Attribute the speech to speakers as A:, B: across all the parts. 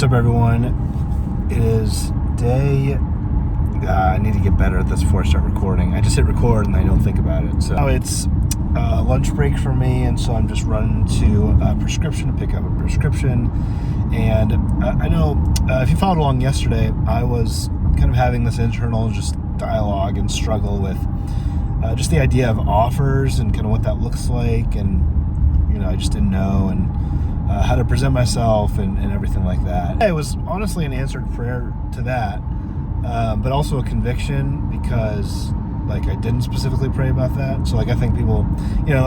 A: What's up, everyone? It is day... I need to get better at this before I start recording. I just hit record and I don't think about it. So it's lunch break for me, and so I'm just running to a prescription to pick up a prescription. And I know if you followed along yesterday, I was kind of having this internal just dialogue and struggle with just the idea of offers and kind of what that looks like, and I just didn't know, and how to present myself and everything like that. It was honestly an answered prayer to that, but also a conviction, because I didn't specifically pray about that. So I think people,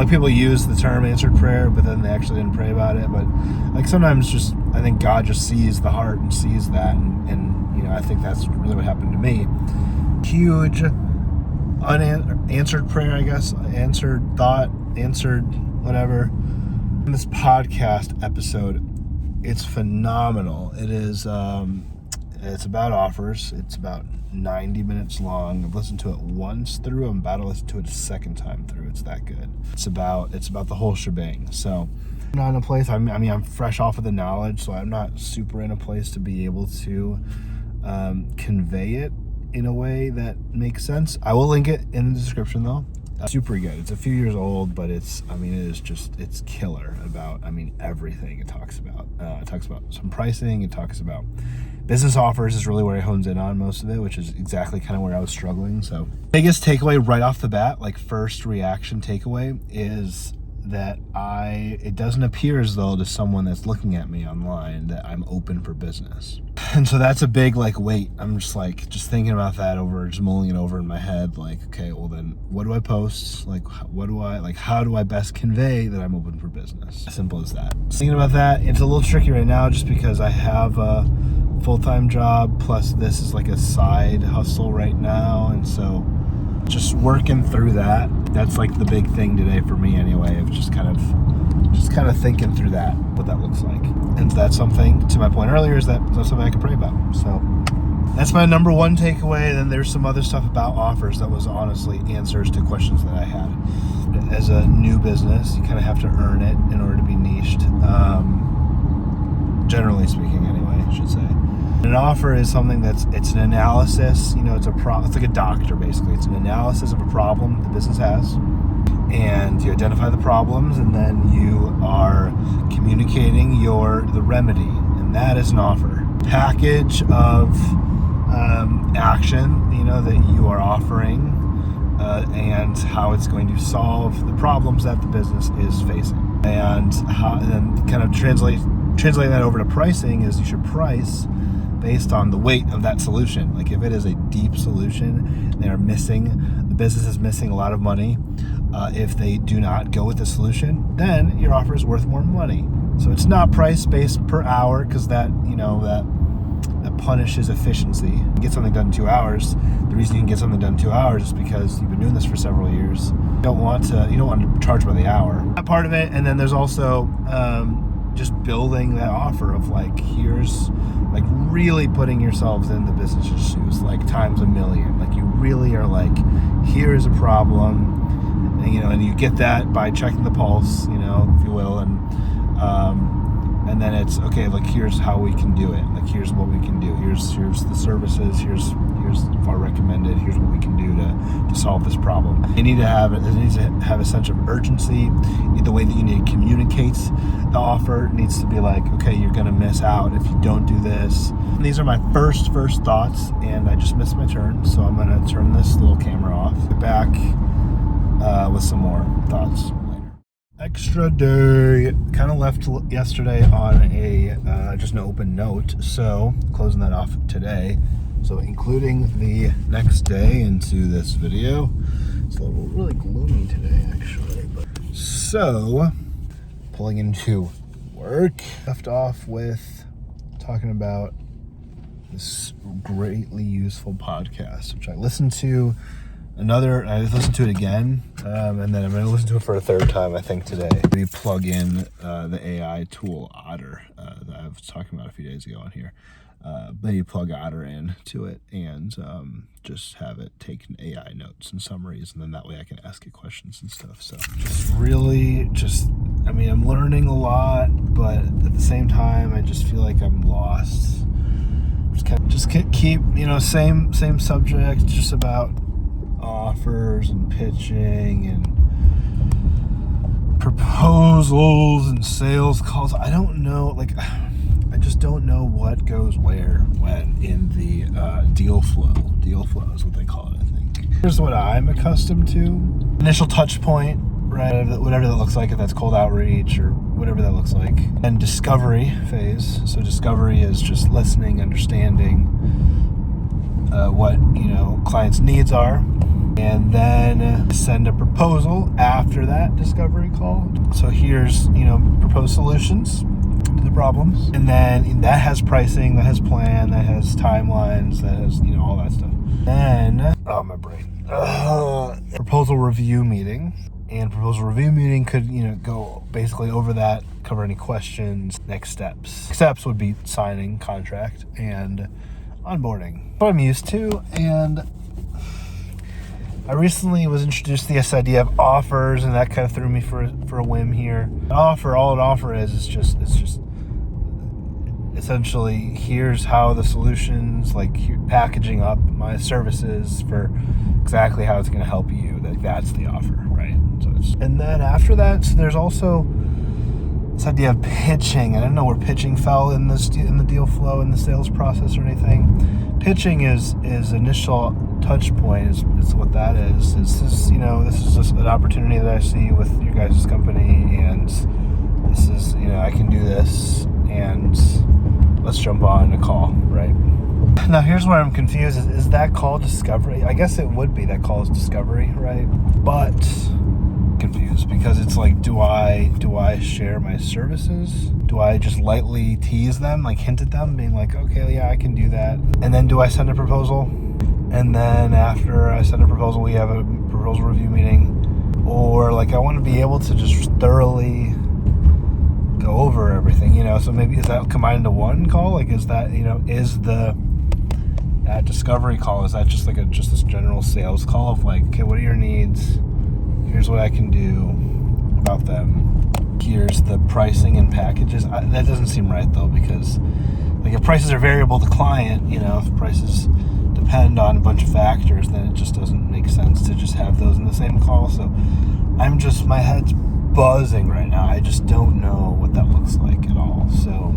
A: people use the term answered prayer, but then they actually didn't pray about it. But sometimes I think God just sees the heart and sees that, and I think that's really what happened to me. Huge unanswered prayer, I guess, answered thought, answered whatever. This podcast episode, it's phenomenal. It is it's about offers. It's about 90 minutes long. I've listened to it once through. I'm about to listen to it a second time through. It's that good. It's about the whole shebang. So I'm not in a place, I'm fresh off of the knowledge, so I'm not super in a place to be able to convey it in a way that makes sense. I will link it in the description though. Super good. It's a few years old, but it's killer about, everything it talks about. It talks about some pricing. It talks about business offers is really where it hones in on most of it, which is exactly kind of where I was struggling. So biggest takeaway right off the bat, first reaction takeaway, is that it doesn't appear as though to someone that's looking at me online that I'm open for business. And so that's a big weight. I'm just thinking about that just mulling it over in my head. Okay, well then what do I post? How do I best convey that I'm open for business? Simple as that. Thinking about that, it's a little tricky right now just because I have a full-time job, plus this is a side hustle right now. And so just working through that. That's the big thing today for me anyway, of just kind of thinking through that, what that looks like. And that's something, to my point earlier, is that's something I can pray about. So that's my number one takeaway. Then there's some other stuff about offers that was honestly answers to questions that I had. As a new business, you kind of have to earn it in order to be niched. Generally speaking anyway, I should say. An offer is something it's an analysis, it's like a doctor basically. It's an analysis of a problem the business has, and you identify the problems, and then you are communicating the remedy, and that is an offer. Package of action, that you are offering, and how it's going to solve the problems that the business is facing, and then kind of translating that over to pricing is you should price based on the weight of that solution. If it is a deep solution, the business is missing a lot of money. If they do not go with the solution, then your offer is worth more money. So it's not price based per hour, because that punishes efficiency. You get something done in 2 hours. The reason you can get something done in 2 hours is because you've been doing this for several years. You don't want to charge by the hour. That part of it, and then there's also just building that offer of here's really putting yourselves in the business's shoes, times a million. You really are here is a problem, and you get that by checking the pulse, if you will, and then it's okay. Here's how we can do it. Here's what we can do. Here's the services. Here's our recommended. Here's what we can do to solve this problem. It needs to have a sense of urgency. The way that you need to communicate the offer needs to be okay, you're gonna miss out if you don't do this. And these are my first thoughts, and I just missed my turn, so I'm gonna turn this little camera off. Get back with some more thoughts. Extra day. Kind of left yesterday on just an open note, so closing that off today. So including the next day into this video. It's a little really gloomy today actually. So pulling into work. Left off with talking about this greatly useful podcast, which I listened to. I listened to it again, and then I'm going to listen to it for a third time, I think, today. We plug in the AI tool Otter that I was talking about a few days ago on here. Maybe plug Otter in to it and just have it take AI notes and summaries, and then that way I can ask it questions and stuff. So I'm learning a lot, but at the same time, I just feel like I'm lost just keep, same subject, just about offers and pitching and proposals and sales calls. I don't know, I just don't know what goes where when in the deal flow. Deal flow is what they call it, I think. Here's what I'm accustomed to. Initial touch point, right? Whatever that looks like, if that's cold outreach or whatever that looks like. And discovery phase. So discovery is just listening, understanding what, clients' needs are. And then send a proposal after that discovery call. So here's, proposed solutions to the problems. And then that has pricing, that has plan, that has timelines, that has, all that stuff. Then, my brain. Proposal review meeting. And proposal review meeting could, go basically over that, cover any questions, next steps. Next steps would be signing contract and onboarding. What I'm used to, and I recently was introduced to this idea of offers, and that kind of threw me for a whim here. All an offer is just essentially, here's how the solutions, packaging up my services for exactly how it's going to help you. That's the offer, right? And then after that, so there's also this idea of pitching. I don't know where pitching fell in the deal flow, in the sales process or anything. Pitching is initial touch point is what that is. This is just an opportunity that I see with your guys' company, and this is, I can do this, and let's jump on a call, right? Now here's where I'm confused. Is that call discovery? I guess it would be. That call is discovery, right? But confused because it's do I share my services? Do I just lightly tease them, hint at them, being okay, yeah, I can do that? And then do I send a proposal? And then after I send a proposal, we have a proposal review meeting? Or I want to be able to just thoroughly go over everything, so maybe is that combined into one call? Is that, is that discovery call, is that just just this general sales call of okay, what are your needs? Here's what I can do about them. Here's the pricing and packages. That doesn't seem right though, because if prices are variable to client, if prices depend on a bunch of factors, then it just doesn't make sense to just have those in the same call. So my head's buzzing right now. I just don't know what that looks like at all. So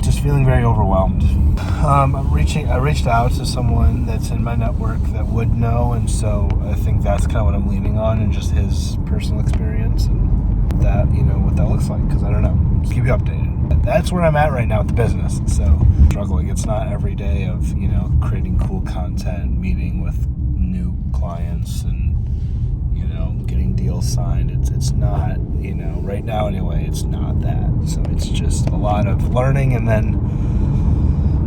A: just feeling very overwhelmed. I reached out to someone that's in my network that would know, and so I think that's kind of what I'm leaning on, and just his personal experience and that, what that looks like, because I don't know. Just keep you updated. That's where I'm at right now with the business. So struggling. It's not every day of, creating cool content, meeting with new clients, and getting deals signed. It's not, right now anyway, it's not that. So it's just a lot of learning, and then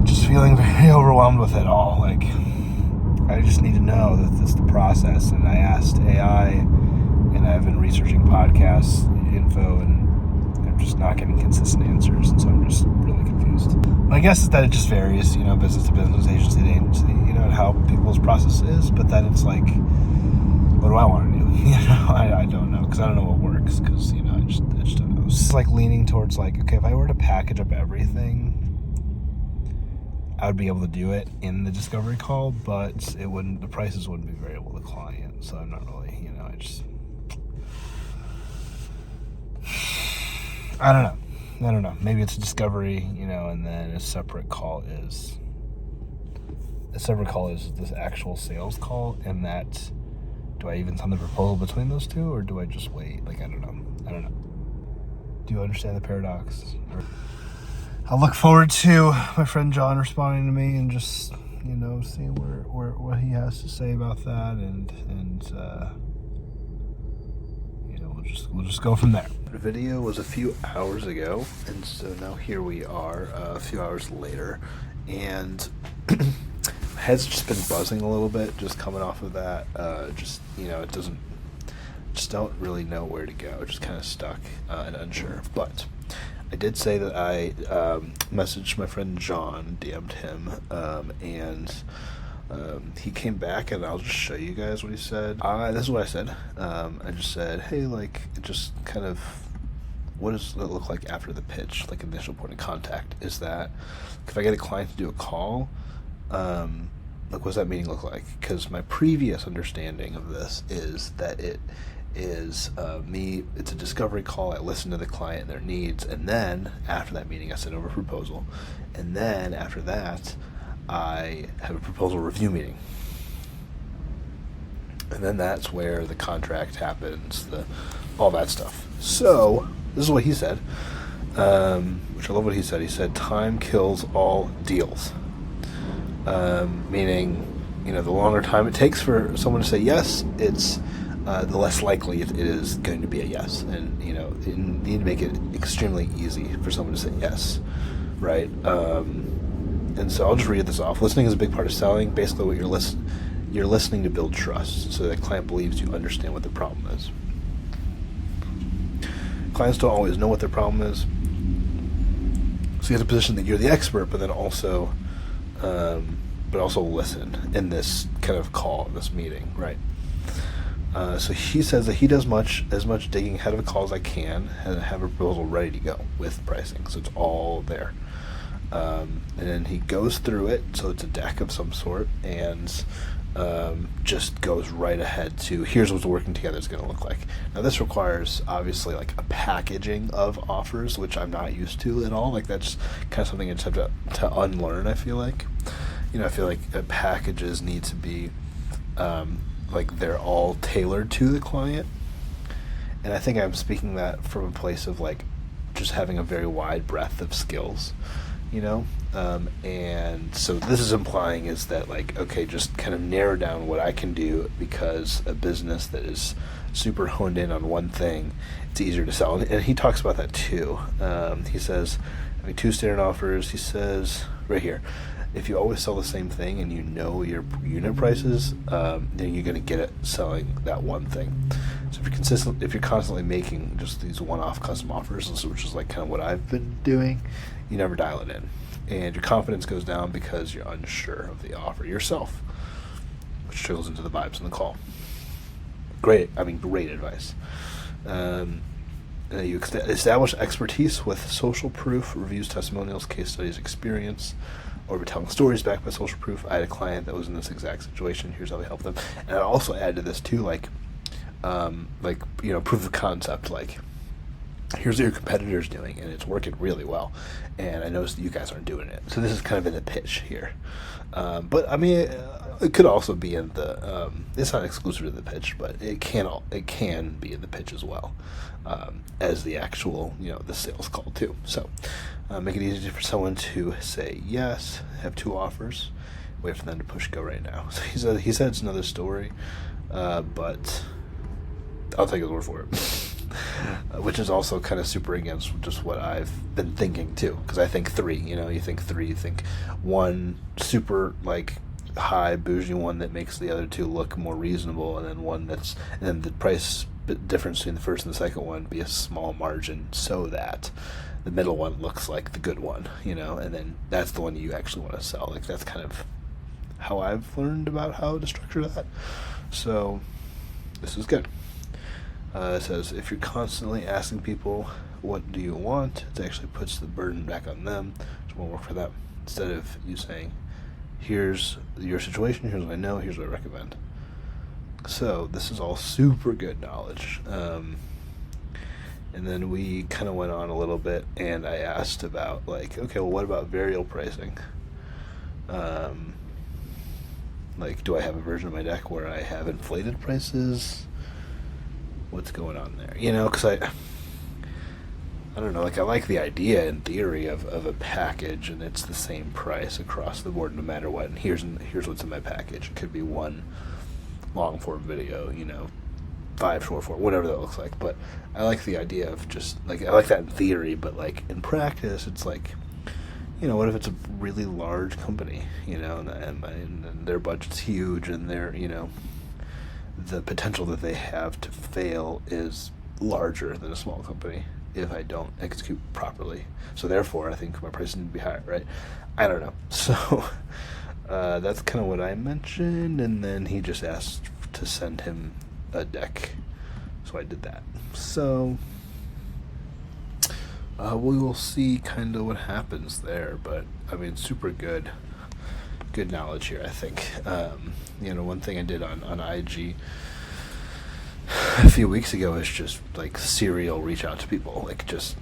A: just feeling very overwhelmed with it all. I just need to know that this is the process. And I asked AI, and I've been researching podcasts info, and I'm just not getting consistent answers, and so I'm just really confused. My guess is that it just varies, business to business, agency to agency, and how people's process is. But then it's what do I want to do? I don't know, because I don't know what works, because I just don't know. It's leaning towards okay, if I were to package up everything, I would be able to do it in the discovery call, but the prices wouldn't be variable to the client. So I'm not really, I don't know. Maybe it's a discovery, and then a separate call is this actual sales call, and that, do I even send the proposal between those two, or do I just wait? I don't know. Do you understand the paradox? I look forward to my friend John responding to me, and just, seeing what he has to say about that, and we'll just go from there. The video was a few hours ago, and so now here we are, a few hours later, and my head's just been buzzing a little bit, just coming off of that. It doesn't, just don't really know where to go, just kind of stuck and unsure. But I did say that I messaged my friend John, DM'd him, and he came back, and I'll just show you guys what he said. This is what I said. I just said, hey, just kind of, what does it look like after the pitch, initial point of contact? Is that if I get a client to do a call, Like, what's that meeting look like? Because my previous understanding of this is that it is it's a discovery call. I listen to the client and their needs, and then after that meeting I send over a proposal, and then after that I have a proposal review meeting, and then that's where the contract happens, all that stuff. So this is what he said, which I love what he said. He said time kills all deals, meaning, the longer time it takes for someone to say yes, it's the less likely it is going to be a yes. And, you need to make it extremely easy for someone to say yes, right? And so I'll just read this off. Listening is a big part of selling. Basically what you're listening to build trust so that the client believes you understand what the problem is. Clients don't always know what their problem is. So you have to position that you're the expert, but then also listen in this kind of call, in this meeting, right? So he says that he does as much digging ahead of a call as I can and have a proposal ready to go with pricing. So it's all there. And then he goes through it, so it's a deck of some sort, and just goes right ahead to here's what working together is going to look like. Now this requires obviously like a packaging of offers, which I'm not used to at all. Like that's kind of something I just have to unlearn, I feel like. I feel like packages need to be like they're all tailored to the client, and I think I'm speaking that from a place of like just having a very wide breadth of skills, and so this is implying is that like, okay, just kind of narrow down what I can do, because a business that is super honed in on one thing, it's easier to sell. And he talks about that too. He says having 2 standard offers. He says right here, if you always sell the same thing and your unit prices, then you're going to get it selling that one thing. So if you're constantly making just these one-off custom offers, which is like kind of what I've been doing, you never dial it in, and your confidence goes down because you're unsure of the offer yourself, which trickles into the vibes in the call. Great advice. You establish expertise with social proof, reviews, testimonials, case studies, experience, or telling stories backed by social proof. I had a client that was in this exact situation. Here's how we helped them. And I also add to this too, proof of concept. Like, here's what your competitor's doing, and it's working really well. And I noticed that you guys aren't doing it. So this is kind of in the pitch here. But I mean, it could also be in the. It's not exclusive to the pitch, but it can be in the pitch as well, as the actual the sales call too. So make it easy for someone to say yes. Have 2 offers. Wait for them to push go right now. So he said it's another story, but I'll take his word for it. Which is also kind of super against just what I've been thinking too, because I think 3. You think 3. You think 1 super like high bougie one that makes the other 2 look more reasonable, and then the price difference between the first and the second one be a small margin, so that the middle one looks like the good one, and then that's the one you actually want to sell. Like that's kind of how I've learned about how to structure that. So this is good. It says if you're constantly asking people what do you want, it actually puts the burden back on them, which won't work for them. Instead of you saying, here's your situation, here's what I know, here's what I recommend. So this is all super good knowledge. And then we kind of went on a little bit, and I asked about like, okay, well, what about variable pricing? Like, do I have a version of my deck where I have inflated prices? What's going on there? Because I don't know, like I like the idea in theory of a package, and it's the same price across the board no matter what, and here's what's in my package. It could be 1 long form video, 5 short form, whatever that looks like. But I like the idea of just like, I like that in theory, but like in practice it's like, what if it's a really large company, and their budget's huge, and they're, the potential that they have to fail is larger than a small company if I don't execute properly. So therefore, I think my price needs to be higher, right? I don't know. So that's kind of what I mentioned, and then he just asked to send him a deck, so I did that. So we will see kind of what happens there, but I mean, super good good knowledge here, I think. One thing I did on IG a few weeks ago is just like serial reach out to people, like just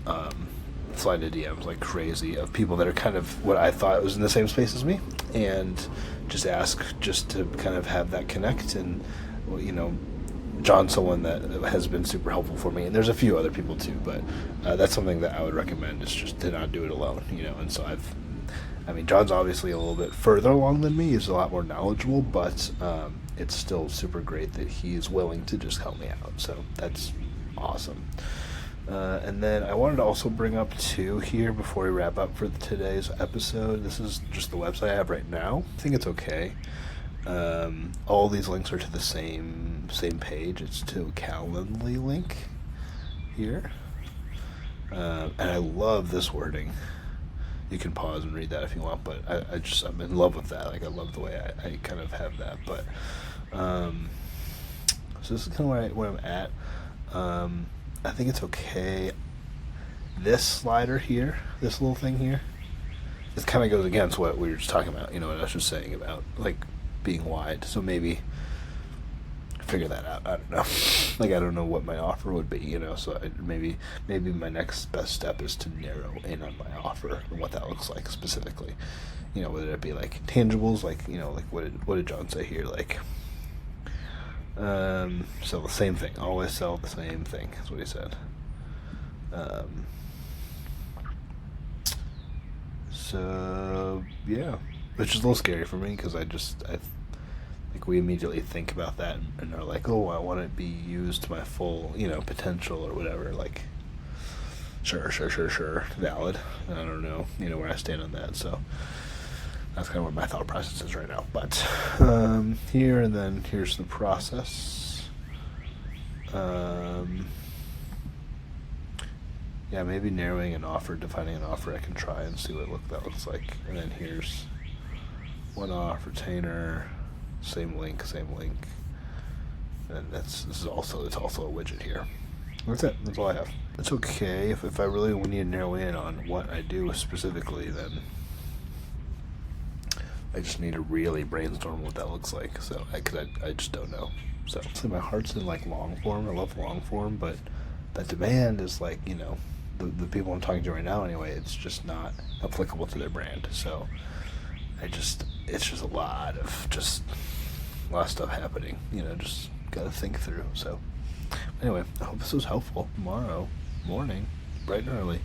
A: slide into DMs like crazy of people that are kind of what I thought was in the same space as me, and just ask just to kind of have that connect. And John's someone that has been super helpful for me, and there's a few other people too, but that's something that I would recommend, is just to not do it alone, and so John's obviously a little bit further along than me. He's a lot more knowledgeable, but it's still super great that he's willing to just help me out. So that's awesome. And then I wanted to also bring up too here before we wrap up for today's episode. This is just the website I have right now. I think it's okay. All these links are to the same page. It's to a Calendly link here. And I love this wording. You can pause and read that if you want, but I'm in love with that. Like, I love the way I kind of have that. But so this is kind of where I'm at. I think it's okay. This slider here, this little thing here, it kind of goes against what we were just talking about. What I was just saying about like being wide. So maybe figure that out. I don't know. Like, I don't know what my offer would be, so maybe my next best step is to narrow in on my offer and what that looks like specifically. Whether it be like tangibles, like, like what did John say here? Like, sell the same thing. Always sell the same thing. That's what he said. So yeah, which is a little scary for me, because I think we immediately think about that and are like, oh, I want to be used to my full, potential or whatever. Like, sure, valid. I don't know, where I stand on that. So that's kind of what my thought process is right now. But here, and then here's the process. Yeah, maybe narrowing an offer, defining an offer. I can try and see what that looks like. And then here's one-off, retainer, same link. And it's also a widget here. That's it. That's all I have. It's okay if I really need to narrow in on what I do specifically, then I just need to really brainstorm what that looks like. So I just don't know. So my heart's in like long form. I love long form, but that demand is like, the people I'm talking to right now anyway, it's just not applicable to their brand. So it's just a lot of stuff happening, just gotta think through. So anyway, I hope this was helpful. Tomorrow morning, bright and early.